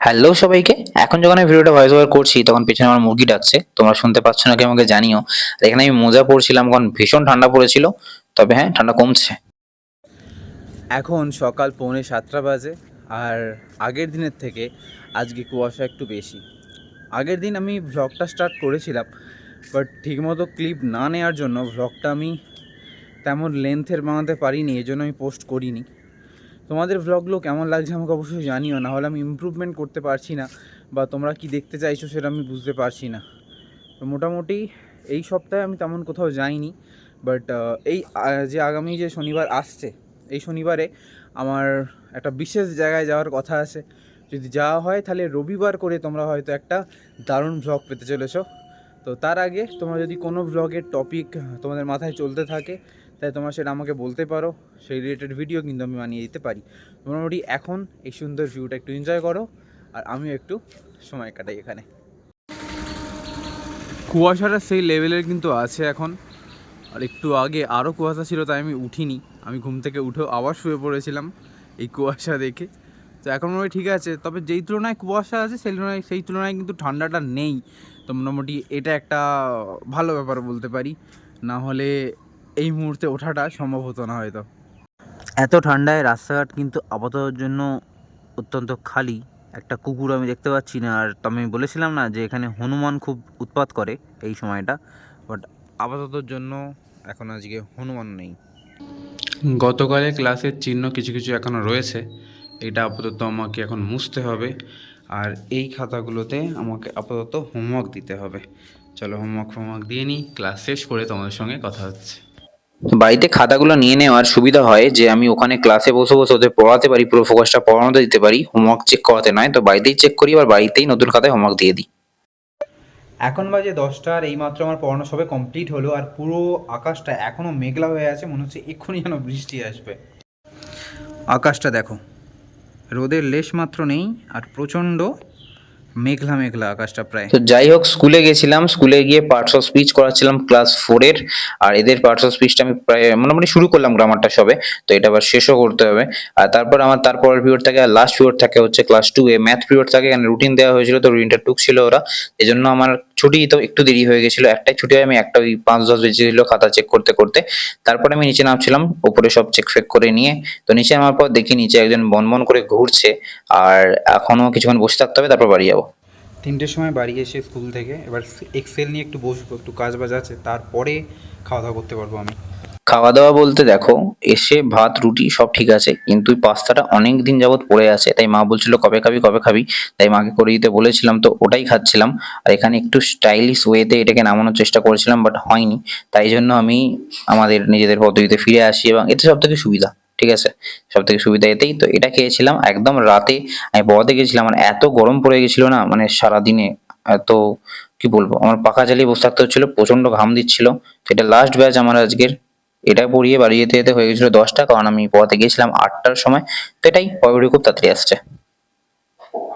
Hello সবাইকে। এখন যখন আমি ভিডিওটা ভয়েস ওভার করছি তখন পেছনে আমার মুরগি ডাকছে। তোমরা শুনতে পাচ্ছ নাকি আমাকে জানিও। আর এখানে আমি মোজা পরছিলাম কারণ ভীষণ ঠান্ডা পড়েছিল। তবে হ্যাঁ, ঠান্ডা কমছে। এখন সকাল 6:45 বাজে। আর আগের দিনের থেকে আজকে কুয়াশা একটু বেশি। আগের দিন আমি ভ্লগটা স্টার্ট করেছিলাম, বাট ঠিকমতো ক্লিপ না নেওয়ার জন্য ভ্লগটা আমি তেমন লেন্থের বানাতে পারিনি, এই জন্য আমি পোস্ট করিনি। তোমাদের ভ্লগগুলো কেমন লাগছে আমাকে অবশ্যই জানিও, না হলে আমি ইমপ্রুভমেন্ট করতে পারছি না, বা তোমরা কি দেখতে চাইছো সেটা আমি বুঝতে পারছি না। তো মোটামুটি এই সপ্তাহে আমি তেমন কোথাও যাইনি, বাট এই যে আগামী যে শনিবার আসছে, এই শনিবারে আমার একটা বিশেষ জায়গায় যাওয়ার কথা আছে। যদি যাওয়া হয় তাহলে রবিবার করে তোমরা হয়তো একটা দারুণ ভ্লগ পেতে চলেছো। তো তার আগে তোমরা যদি কোনো ভ্লগের টপিক তোমাদের মাথায় চলতে থাকে, তাই তোমরা সেটা আমাকে বলতে পারো। সেই রিলেটেড ভিডিও কিন্তু আমি বানিয়ে দিতে পারি। মোটামুটি এখন এই সুন্দর ভিউটা একটু এনজয় করো, আর আমিও একটু সময় কাটাই এখানে। কুয়াশাটা সেই লেভেলের কিন্তু আছে এখন। আর একটু আগে আরও কুয়াশা ছিল, তাই আমি উঠিনি। আমি ঘুম থেকে উঠেও আবার শুয়ে পড়েছিলাম এই কুয়াশা দেখে। তো এখন মনে হয় ঠিক আছে, তবে যেই তুলনায় কুয়াশা আছে সেই তুলনায় কিন্তু ঠান্ডাটা নেই। তো মোটামুটি এটা একটা ভালো ব্যাপার বলতে পারি, না হলে এই মুহূর্তে ওঠাটা সম্ভব হতো না হয়তো। এত ঠান্ডায় রাস্তাঘাট কিন্তু আপাতত জন্য অত্যন্ত খালি। একটা কুকুর আমি দেখতে পাচ্ছি না। আর তো আমি বলেছিলাম না যে এখানে হনুমান খুব উৎপাত করে এই সময়টা, বাট আপাততর জন্য এখন আজকে হনুমান নেই। গতকালের ক্লাসের চিহ্ন কিছু কিছু এখনও রয়েছে, এটা আপাতত আমাকে এখন মুছতে হবে। আর এই খাতাগুলোতে আমাকে আপাতত হোমওয়ার্ক দিতে হবে। চলো হোমওয়ার্ক দিয়ে নিই, ক্লাস শেষ করে তোমাদের সঙ্গে কথা হচ্ছে। বাড়িতে খাতাগুলো নিয়ে নেওয়ার সুবিধা হয় যে আমি ওখানে ক্লাসে বসে বসে ওদের পড়াতে পারি, পুরো ফোকাসটা পড়ানোতে দিতে পারি, হোমওয়ার্ক চেক করাতে নয়। তো বাড়িতেই চেক করি, আবার বাড়িতেই নতুন খাতায় হোমওয়ার্ক দিয়ে দিই। এখন বাজে 10টা, আর এইমাত্র আমার পড়ানো সবে কমপ্লিট হলো। আর পুরো আকাশটা এখনও মেঘলা হয়ে আছে, মনে হচ্ছে এক্ষুনি যেন বৃষ্টি আসবে। আকাশটা দেখো, রোদের লেশ মাত্র নেই, আর প্রচণ্ড মেঘলা মেঘলা আকাশটা প্রায়। তো যাই হোক, স্কুলে গেছিলাম। স্কুলে গিয়ে পার্টস অফ স্পিচ করাচ্ছিলাম ক্লাস 4-এর। আর এদের পার্টস অফ স্পিচটা আমি প্রায় মোটামুটি শুরু করলাম গ্রামারটা সবে। তো এটা আবার শেষও করতে হবে। আর তারপর আমার তারপরের পিরিয়ড থাকে, আর লাস্ট পিরিয়ড থাকে হচ্ছে ক্লাস 2-এ ম্যাথ পিরিয়ড থাকে। এখানে রুটিন দেওয়া হয়েছিল, তো রুটিনটা টুকছিল ওরা। এজন্য আমার ছুটি তো একটু দেরি হয়ে গেছিল। একটাই ছুটি হয়, আমি একটা ওই 5-10 বেজেছিল খাতা চেক করতে করতে। তারপরে আমি নিচে নামছিলাম, উপরে সব চেক ফেক করে নিয়ে। তো নিচে আমার পর দেখি নিচে একজন বনবন করে ঘুরছে। আর এখনো কিছুক্ষণ বসে থাকতে হবে, তারপর বাড়ি যাবো। 3টের সময় বাড়ি এসে স্কুল থেকে এবার এক্সেল নিয়ে একটু বসবো, একটু কাজ বাজ আছে, তারপরে খাওয়া দাওয়া করতে পারবো আমি। খাওয়া দাওয়া বলতে দেখো, এসে ভাত রুটি সব ঠিক আছে, কিন্তু ওই পাস্তাটা অনেক দিন যাবত পড়ে আছে। তাই মা বলছিল কবে খাবি কবে খাবি, তাই মাকে করে দিতে বলেছিলাম, তো ওটাই খাচ্ছিলাম। আর এখানে একটু স্টাইলিশ ওয়েতে এটাকে নামানোর চেষ্টা করেছিলাম, বাট হয়নি। তাই জন্য আমি আমাদের নিজেদের পদ্ধতিতে ফিরে আসি, এবং এতে সব থেকে সুবিধা। ঠিক আছে, সব থেকে সুবিধা এতেই। তো এটা খেয়েছিলাম একদম রাতে। আমি পড়াতে গেছিলাম, আর এত গরম পড়ে গেছিল না, মানে সারাদিনে এত কি বলবো, আমার পাখা চালিয়ে বসে থাকতে হচ্ছিল, প্রচন্ড ঘাম দিচ্ছিল। এটা লাস্ট ব্যাচ আমার আজকের। এটা পড়িয়ে বাড়ি যেতে যেতে হয়ে গেছিল 10টা, কারণ আমি পড়াতে গিয়েছিলাম 8টার সময়। তো এটাই, পড়াগুলি খুব তাড়াতাড়ি আসছে।